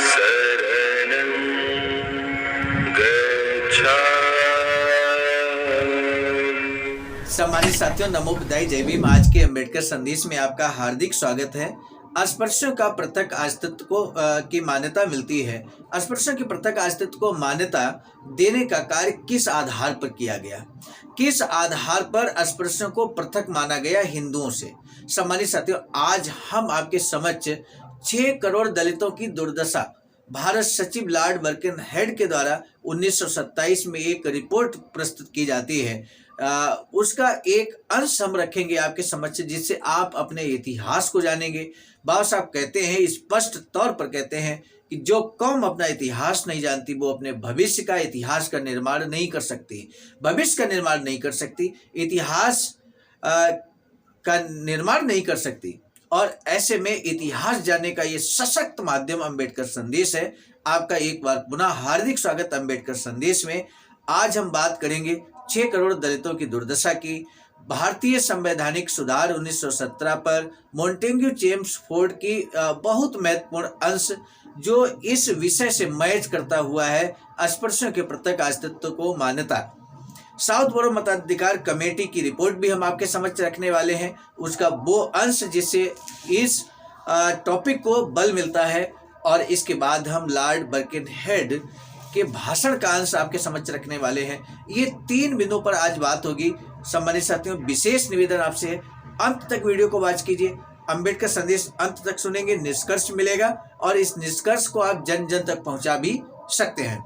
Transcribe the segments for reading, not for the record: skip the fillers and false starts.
शरणं गच्छामि। सम्मानित साथियों, नमो बुद्धाय, जय भीम। आज के अम्बेडकर संदेश में आपका हार्दिक स्वागत है। अस्पृश्यों का पृथक अस्तित्व को की मान्यता मिलती है। अस्पृश्यों की पृथक अस्तित्व को मान्यता देने का कार्य किस आधार पर किया गया? किस आधार पर अस्पृश्यों को पृथक माना गया हिंदुओं से? सम्मानित साथियों, आज हम आपके समक्ष 6 करोड़ दलितों की दुर्दशा भारत सचिव लॉर्ड बर्किनहेड के द्वारा 1927 में एक रिपोर्ट प्रस्तुत की जाती है, उसका एक अंश हम रखेंगे आपके समक्ष, जिससे आप अपने इतिहास को जानेंगे। बाबा साहब कहते हैं, स्पष्ट तौर पर कहते हैं कि जो कौम अपना इतिहास नहीं जानती वो अपने भविष्य का इतिहास का निर्माण नहीं कर सकती, भविष्य का निर्माण नहीं कर सकती, इतिहास का निर्माण नहीं कर सकती। और ऐसे में इतिहास जानने का ये सशक्त माध्यम अम्बेडकर संदेश है। आपका एक बार पुनः हार्दिक स्वागत अम्बेडकर संदेश में। आज हम बात करेंगे 6 करोड़ दलितों की दुर्दशा की, भारतीय संवैधानिक सुधार 1917 पर, मॉन्टेग्यू चेम्सफोर्ड की बहुत महत्वपूर्ण अंश जो इस विषय से मैच करता हुआ है, अस्पृश्यों के पृथक अस्तित्व को मान्यता। साउथ बोरो मताधिकार कमेटी की रिपोर्ट भी हम आपके समक्ष रखने वाले हैं, उसका वो अंश जिससे इस टॉपिक को बल मिलता है। और इसके बाद हम लॉर्ड बर्किनहेड के भाषण का अंश आपके समक्ष रखने वाले हैं। ये 3 बिंदुओं पर आज बात होगी। सम्मानित साथियों, विशेष निवेदन आपसे है, अंत तक वीडियो को वॉच कीजिए। अम्बेडकर संदेश अंत तक सुनेंगे, निष्कर्ष मिलेगा और इस निष्कर्ष को आप जन जन तक पहुंचा भी सकते हैं।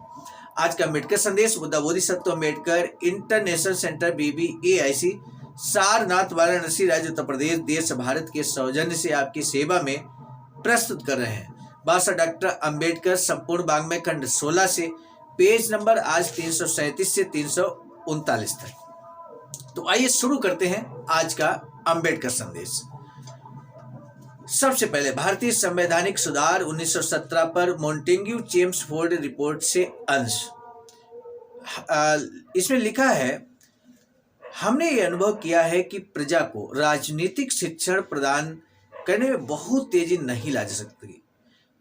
आज का अम्बेडकर संदेश Buddha Bodhisattva Ambedkar international centre BBAIC Sarnath, Varanasi, राज्य उत्तर प्रदेश, देश भारत के सौजन्य से आपकी सेवा में प्रस्तुत कर रहे हैं। बाबा डॉक्टर अम्बेडकर संपूर्ण वाङ्मय खंड 16 से पेज नंबर आज 337 से 339 तक। तो आइए शुरू करते हैं आज का अम्बेडकर संदेश। सबसे पहले भारतीय संवैधानिक सुधार 1917 पर मॉन्टेग्यू चेम्सफोर्ड रिपोर्ट से अंश। इसमें लिखा है, हमने ये अनुभव किया है कि प्रजा को राजनीतिक शिक्षण प्रदान करने में बहुत तेजी नहीं ला जा सकती।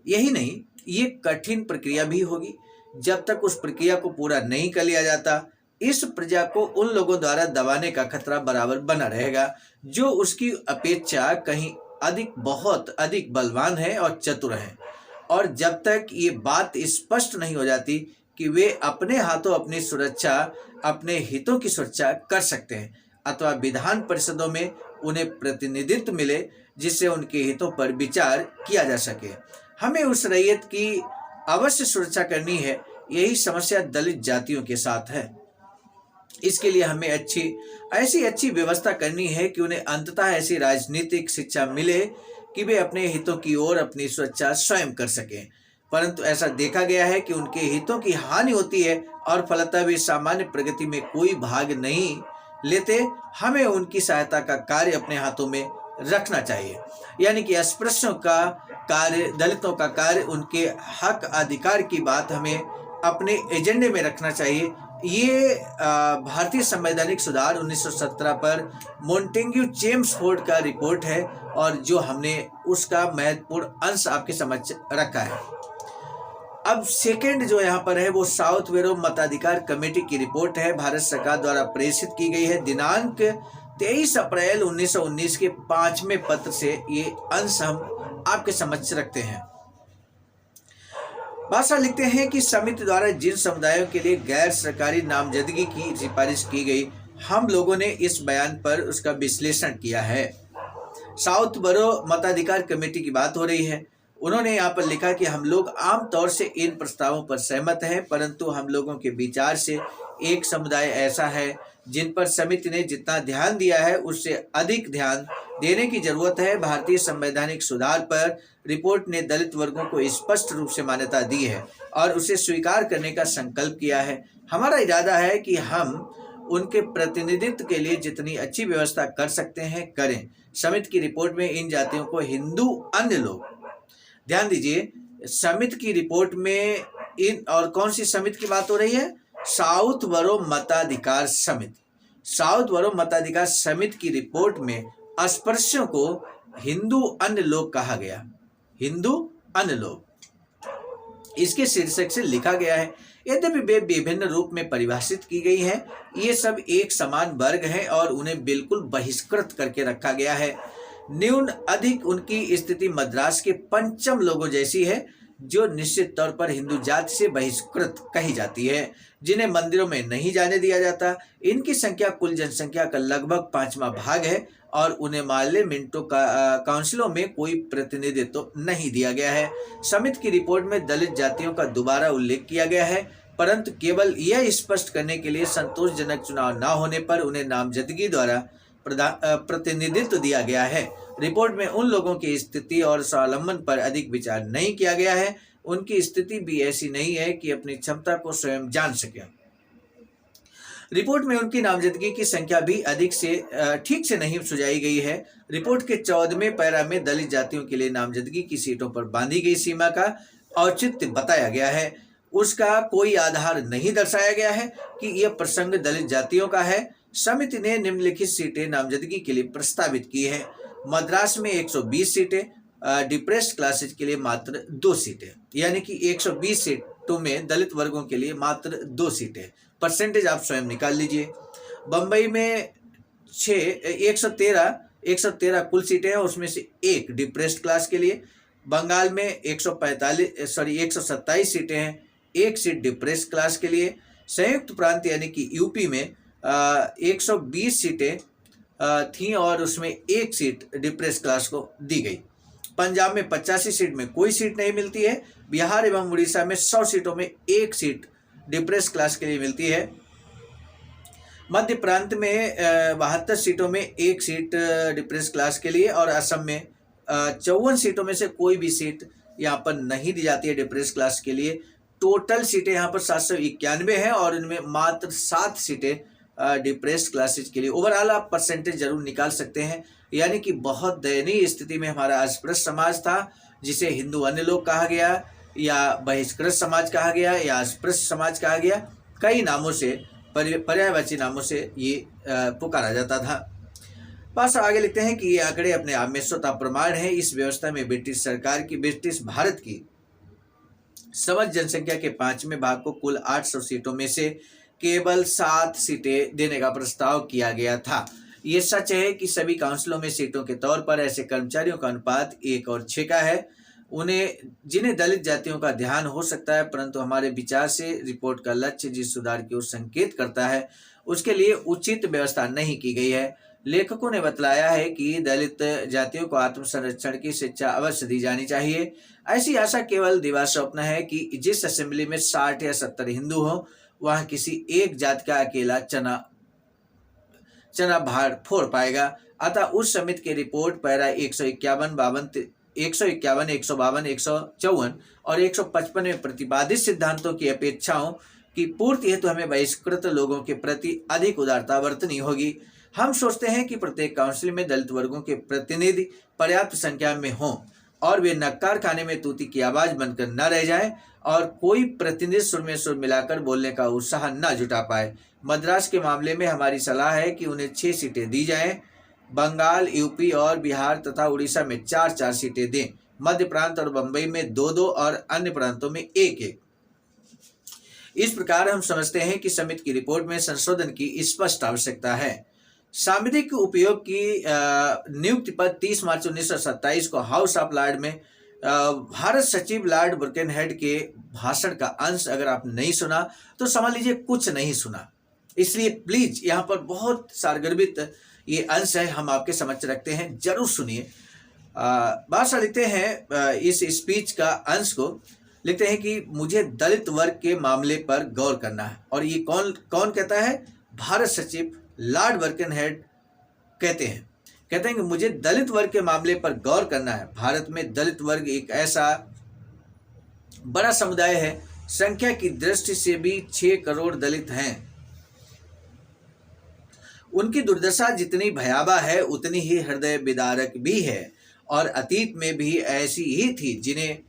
यही नहीं, ये कठिन प्रक्रिया भी होगी। जब तक उस प्रक्रिया को पूरा नहीं कर लिया जाता, इस प्रजा को उन लोगों द्वारा दबाने का खतरा बराबर बना रहेगा जो उसकी अपेक्षा कहीं अधिक, बहुत अधिक बलवान है और चतुर है। और जब तक ये बात स्पष्ट नहीं हो जाती कि वे अपने हाथों अपनी सुरक्षा, अपने हितों की सुरक्षा कर सकते हैं अथवा विधान परिषदों में उन्हें प्रतिनिधित्व मिले जिससे उनके हितों पर विचार किया जा सके, हमें उस रैयत की अवश्य सुरक्षा करनी है। यही समस्या दलित जातियों के साथ है। इसके लिए हमें ऐसी अच्छी व्यवस्था करनी है कि उन्हें अंततः ऐसी राजनीतिक शिक्षा मिले कि वे अपने हितों की ओर अपनी सुरक्षा स्वयं कर सकें। परंतु ऐसा देखा गया है कि उनके हितों की हानि होती है और फलतः वे सामान्य प्रगति में कोई भाग नहीं लेते। हमें उनकी सहायता का कार्य अपने हाथों में रखना चाहिए। यानी कि अस्पृश्यों का कार्य, दलितों का कार्य, उनके हक अधिकार की बात हमें अपने एजेंडे में रखना चाहिए। ये भारतीय संवैधानिक सुधार 1917 पर मॉन्टेग्यू चेम्सफोर्ड का रिपोर्ट है और जो हमने उसका महत्वपूर्ण अंश आपके समक्ष रखा है। अब सेकंड जो यहाँ पर है वो साउथ वेरो मताधिकार कमेटी की रिपोर्ट है, भारत सरकार द्वारा प्रेषित की गई है। दिनांक 23 अप्रैल 1919 के 5वें पत्र से ये अंश हम आपके समक्ष रखते हैं। भाषा लिखते हैं कि समिति द्वारा जिन समुदायों के लिए गैर सरकारी नामजदगी की सिफारिश की गई, हम लोगों ने इस बयान पर उसका विश्लेषण किया है। साउथ बरो मताधिकार कमेटी की बात हो रही है। उन्होंने यहाँ पर लिखा कि हम लोग आमतौर से इन प्रस्तावों पर सहमत हैं, परंतु हम लोगों के विचार से एक समुदाय ऐसा है जिन पर समिति ने जितना ध्यान दिया है उससे अधिक ध्यान देने की जरूरत है। भारतीय संवैधानिक सुधार पर रिपोर्ट ने दलित वर्गों को स्पष्ट रूप से मान्यता दी है और उसे स्वीकार करने का संकल्प किया है। हमारा इरादा है कि हम उनके प्रतिनिधित्व के लिए जितनी अच्छी व्यवस्था कर सकते हैं करें। समिति की रिपोर्ट में इन जातियों को हिंदू अन्य लोग, ध्यान दीजिए, समिति की रिपोर्ट में इन, और कौन सी समिति की बात हो रही है? साउथ बरो मताधिकार समिति। साउथ बरो मताधिकार समिति की रिपोर्ट में अस्पृश्यों को हिंदू अन्य लोग कहा गया। हिंदू अन्य लोग इसके शीर्षक से लिखा गया है। यद्यपि वे विभिन्न रूप में परिभाषित की गई हैं, ये सब एक समान वर्ग हैं और उन्हें बिल्कुल बहिष्कृत करके रखा गया है। न्यून अधिक उनकी स्थिति मद्रास के पंचम लोगों जैसी है, जो निश्चित तौर पर हिंदू जाति से बहिष्कृत कही जाती है, जिन्हें मंदिरों में नहीं जाने दिया जाता। इनकी संख्या कुल जनसंख्या का लगभग 5वां भाग है और उन्हें माले मिंटो काउंसिलों में कोई प्रतिनिधित्व नहीं दिया गया है। समिति की रिपोर्ट में दलित जातियों का दोबारा उल्लेख किया गया है, परंतु केवल यह स्पष्ट करने के लिए संतोषजनक चुनाव न होने पर उन्हें नामजदगी द्वारा प्रतिनिधित्व दिया गया है। रिपोर्ट में उन लोगों की स्थिति और स्वावलंबन पर अधिक विचार नहीं किया गया है। उनकी स्थिति भी ऐसी नहीं है कि अपनी क्षमता को स्वयं जान सके। रिपोर्ट में उनकी नामजदगी की संख्या भी अधिक से ठीक से नहीं सुझाई गई है। रिपोर्ट के 14वें पैरा में दलित जातियों के लिए नामजदगी की सीटों पर बांधी गई सीमा का औचित्य बताया गया है। उसका कोई आधार नहीं दर्शाया गया है कि यह प्रसंग दलित जातियों का है। समिति ने निम्नलिखित सीटें नामजदगी के लिए प्रस्तावित की है। मद्रास में 120 सीटें, डिप्रेस्ड क्लासेज के लिए मात्र 2 सीटें, यानी कि 120 सीटों में दलित वर्गों के लिए मात्र 2 सीटें। परसेंटेज आप स्वयं निकाल लीजिए। बम्बई में 113 कुल सीटें हैं, उसमें से 1 डिप्रेस्ड क्लास के लिए। बंगाल में 127 सीटें हैं, 1 सीट डिप्रेस्ड क्लास के लिए। संयुक्त प्रांत यानी कि यूपी में 120 सीटें थीं और उसमें 1 सीट डिप्रेस्ड क्लास को दी गई। पंजाब में 85 सीट में कोई सीट नहीं मिलती है। बिहार एवं उड़ीसा में 100 सीटों में 1 सीट डिप्रेस्ड क्लास के लिए मिलती है। मध्य प्रांत में 72 सीटों में 1 सीट डिप्रेस्ड क्लास के लिए और असम में 54 सीटों में से कोई भी सीट यहाँ पर नहीं दी जाती है डिप्रेस्ड क्लास के लिए। टोटल सीटें यहाँ पर 791 हैं और इनमें मात्र 7 सीटें डिप्रेस्ड क्लासेज के लिए। ओवरऑल आप परसेंटेज जरूर निकाल सकते हैं। यानी कि बहुत दयनीय स्थिति में हमारा अस्पृश्य समाज था, जिसे हिंदू अन्य लोग कहा गया या बहिष्कृत समाज कहा गया या अस्पृश्य समाज कहा गया। कई नामों से, पर्यायवाची नामों से ये पुकारा जाता था। बस आगे लिखते हैं कि ये आंकड़े अपने आप में स्वतः प्रमाण है। इस व्यवस्था में ब्रिटिश सरकार की ब्रिटिश भारत की समस्त जनसंख्या के 5वें भाग को कुल 800 सीटों में से केवल 7 सीटें देने का प्रस्ताव किया गया था। ये सच है कि सभी काउंसिलों में सीटों के तौर पर ऐसे कर्मचारियों का अनुपात 1 और 6 का है, जिन्हें दलित जातियों का ध्यान हो सकता है, परंतु हमारे विचार से रिपोर्ट का लक्ष्य जिस सुधार की ओर संकेत करता है उसके लिए उचित व्यवस्था नहीं की गई है। लेखकों ने बतलाया है कि दलित जातियों को आत्मसंरक्षण की शिक्षा अवश्य दी जानी चाहिए। ऐसी आशा केवल दिवा स्वप्न है कि जिस असेंबली में 60 या 70 हिंदू हो, वहां किसी एक जाति का अकेला चना भार फोड़ पाएगा। अतः उस समिति की रिपोर्ट पैरा 151, 152, 154 और 155 में प्रतिपादित सिद्धांतों की अपेक्षाओं की पूर्ति हेतु हमें बहिष्कृत लोगों के प्रति अधिक उदारता बरतनी होगी। हम सोचते हैं कि प्रत्येक काउंसिल में दलित वर्गों के प्रतिनिधि पर्याप्त संख्या में हों और वे नक्कार खाने में तूती की आवाज बनकर न रह जाएं और कोई प्रतिनिधि सुर में सुर मिलाकर बोलने का उत्साह न जुटा पाए। मद्रास के मामले में हमारी सलाह है कि उन्हें 6 सीटें दी जाएं। बंगाल, यूपी और बिहार तथा उड़ीसा में 4-4 सीटें दें। मध्य प्रांत और बंबई में 2-2 और अन्य प्रांतों में 1-1। इस प्रकार हम समझते हैं कि समिति की रिपोर्ट में संशोधन की स्पष्ट आवश्यकता है। सांविधिक उपयोग की नियुक्ति पर 30 मार्च 1927 को हाउस ऑफ लॉर्ड में भारत सचिव लॉर्ड बर्केनहेड के भाषण का अंश अगर आप नहीं सुना तो समझ लीजिए कुछ नहीं सुना। इसलिए प्लीज यहाँ पर बहुत सारगर्भित ये अंश है, हम आपके समक्ष रखते हैं, जरूर सुनिए। भाषण लिखते हैं इस स्पीच का अंश को लिखते हैं कि मुझे दलित वर्ग के मामले पर गौर करना है। और ये कौन कहता है? भारत सचिव लॉर्ड बर्केनहेड कहते हैं कि मुझे दलित वर्ग के मामले पर गौर करना है। भारत में दलित वर्ग एक ऐसा बड़ा समुदाय है, संख्या की दृष्टि से भी 6 करोड़ दलित हैं। उनकी दुर्दशा जितनी भयावह है उतनी ही हृदय विदारक भी है और अतीत में भी ऐसी ही थी जिन्हें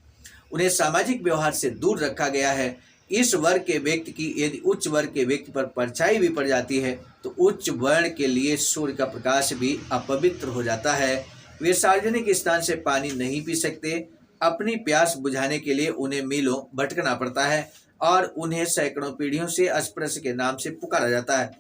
उन्हें सामाजिक व्यवहार से दूर रखा गया है। इस वर्ग के व्यक्ति की यदि उच्च वर्ग के व्यक्ति पर परछाई भी पड़ जाती है तो उच्च वर्ण के लिए सूर्य का प्रकाश भी अपवित्र हो जाता है। वे सार्वजनिक स्थान से पानी नहीं पी सकते, अपनी प्यास बुझाने के लिए उन्हें मीलों भटकना पड़ता है और उन्हें सैकड़ों पीढ़ियों से अस्पृश्य के नाम से पुकारा जाता है।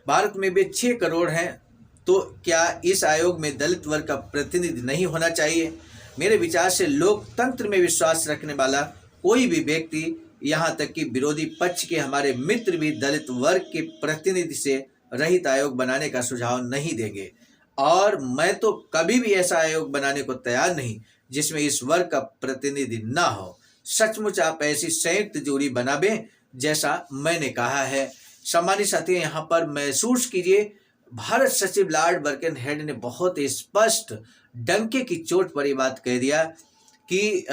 भारत में भी 6 करोड़ हैं, तो क्या इस आयोग में दलित वर्ग का प्रतिनिधि नहीं होना चाहिए? मेरे विचार से लोकतंत्र में विश्वास रखने वाला कोई भी व्यक्ति, यहाँ तक कि विरोधी पक्ष के हमारे मित्र भी दलित वर्ग के प्रतिनिधि से रहित आयोग बनाने का सुझाव नहीं देंगे, और मैं तो कभी भी ऐसा आयोग बनाने को तैयार नहीं जिसमें इस वर्ग का प्रतिनिधि ना हो। सचमुच आप ऐसी संयुक्त जोड़ी बनाबें जैसा मैंने कहा है। सम्मानित साथियों, यहाँ पर महसूस कीजिए, भारत सचिव लॉर्ड बर्कनहेड ने बहुत स्पष्ट डंके की चोट पर यह बात कह दिया कि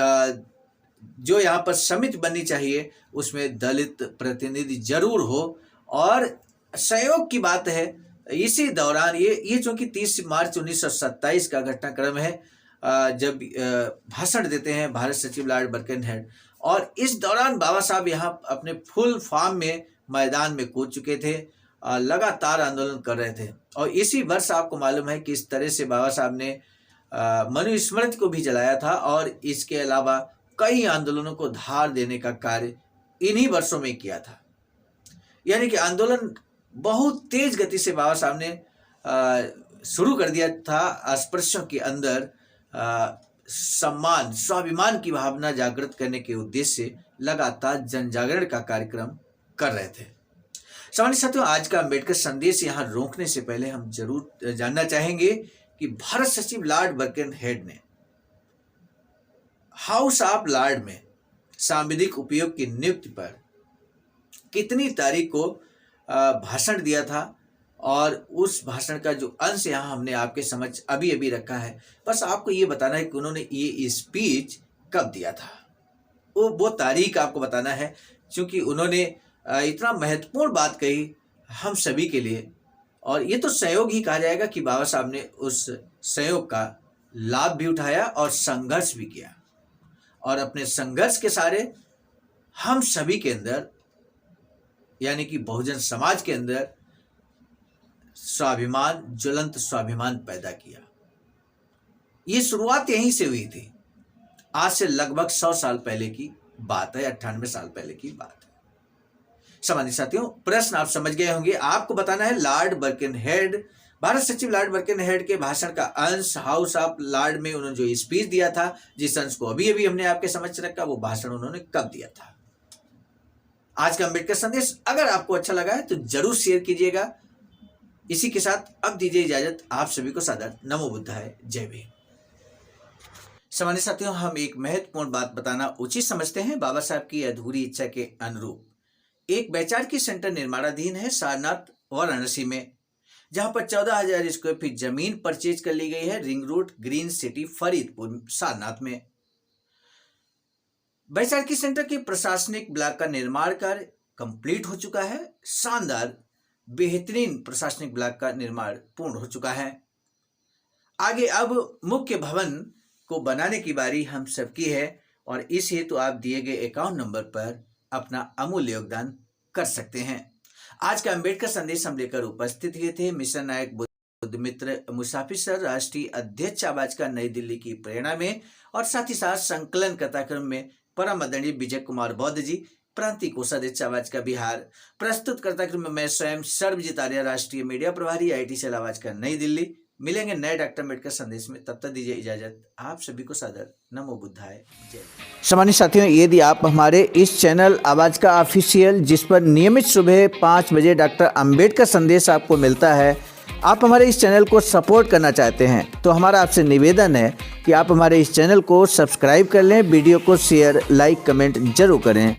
जो यहाँ पर समिति बननी चाहिए उसमें दलित प्रतिनिधि जरूर हो। और सहयोग की बात है, इसी दौरान ये चूंकि 30 मार्च 1927 का घटनाक्रम है जब भाषण देते हैं भारत सचिव लॉर्ड बर्कनहेड, और इस दौरान बाबा साहब यहाँ अपने फुल फॉर्म में मैदान में कूद चुके थे, लगातार आंदोलन कर रहे थे। और इसी वर्ष आपको मालूम है कि इस तरह से बाबा साहब ने मनुस्मृति को भी जलाया था, और इसके अलावा कई आंदोलनों को धार देने का कार्य इन्हीं वर्षों में किया था। यानी कि आंदोलन बहुत तेज गति से बाबा साहब ने शुरू कर दिया था। अस्पृश्यों के अंदर सम्मान, स्वाभिमान की भावना जागृत करने के उद्देश्य से लगातार जन जागरण का कार्यक्रम कर रहे थे। सम्मानित साथियों, आज का अम्बेडकर संदेश यहाँ रोकने से पहले हम जरूर जानना चाहेंगे कि भारत सचिव लॉर्ड बर्कनहेड ने हाउस ऑफ लॉर्ड में सांविधिक उपयोग की नियुक्ति पर कितनी तारीख को भाषण दिया था, और उस भाषण का जो अंश यहाँ हमने आपके समझ अभी अभी रखा है। बस आपको ये बताना है कि उन्होंने ये स्पीच कब दिया था, वो तारीख आपको बताना है, क्योंकि उन्होंने इतना महत्वपूर्ण बात कही हम सभी के लिए। और ये तो सहयोग ही कहा जाएगा कि बाबा साहब ने उस सहयोग का लाभ भी उठाया और संघर्ष भी किया, और अपने संघर्ष के सारे हम सभी के अंदर, यानी कि बहुजन समाज के अंदर स्वाभिमान, ज्वलंत स्वाभिमान पैदा किया। ये शुरुआत यहीं से हुई थी। आज से लगभग 100 साल पहले की बात है, 98 साल पहले की बात है। सम्मानित साथियों, प्रश्न आप समझ गए होंगे। आपको बताना है लॉर्ड बर्कनहेड, भारत सचिव लॉर्ड बर्कनहेड के भाषण का अंश हाउस ऑफ लॉर्ड में उन्होंने जो स्पीच दिया था, जिस अंश को अभी अभी हमने आपके समझ रखा, वो भाषण उन्होंने कब दिया था। आज का अम्बेडकर संदेश अगर आपको अच्छा लगा है तो जरूर शेयर कीजिएगा। इसी के साथ अब दीजिए इजाजत। आप सभी को सादर नमो बुद्धाय, जय भीम। सम्मानित साथियों, हम एक महत्वपूर्ण बात बताना उचित समझते हैं। बाबा साहब की अधूरी इच्छा के अनुरूप एक वैचारिकी सेंटर निर्माणाधीन है सारनाथ वाराणसी में, जहां पर 14,000 स्क्वायर फीट जमीन परचेज कर ली गई है ring road, green city, Faridpur, Sarnath में। वैचारिकी सेंटर के प्रशासनिक ब्लॉक का निर्माण कार्य कंप्लीट हो चुका है। शानदार बेहतरीन प्रशासनिक ब्लॉक का निर्माण पूर्ण हो चुका है। आगे अब मुख्य भवन को बनाने की बारी हम सबकी है, और इस हेतु आप दिए गए अकाउंट नंबर पर अपना अमूल्य योगदान कर सकते हैं। आज का अम्बेडकर संदेश हम लेकर उपस्थित हुए थे मिशन नायक बुद्ध मित्र मुसाफिर सर, राष्ट्रीय अध्यक्ष आवाज का नई दिल्ली की प्रेरणा में, और साथ ही साथ संकलन कथाक्रम में परम आदरणीय विजय कुमार बौद्ध जी, प्रांतीय कोषाध्यक्ष आवाज का बिहार। प्रस्तुत कर्ताक्रम में मैं स्वयं सर्वजीत आर्य, राष्ट्रीय मीडिया प्रभारी, IT सेल आवाज का नई दिल्ली। मिलेंगे नए डॉक्टर अम्बेडकर संदेश में, तब तक दीजिए इजाजत। आप सभी को सादर नमो बुद्धाय, जय। सम्मानित साथियों, यदि आप हमारे इस चैनल आवाज का ऑफिशियल, जिस पर नियमित सुबह 5 बजे डॉक्टर अम्बेडकर संदेश आपको मिलता है, आप हमारे इस चैनल को सपोर्ट करना चाहते हैं, तो हमारा आपसे निवेदन है कि आप हमारे इस चैनल को सब्सक्राइब कर लें, वीडियो को शेयर, लाइक, कमेंट जरूर करें।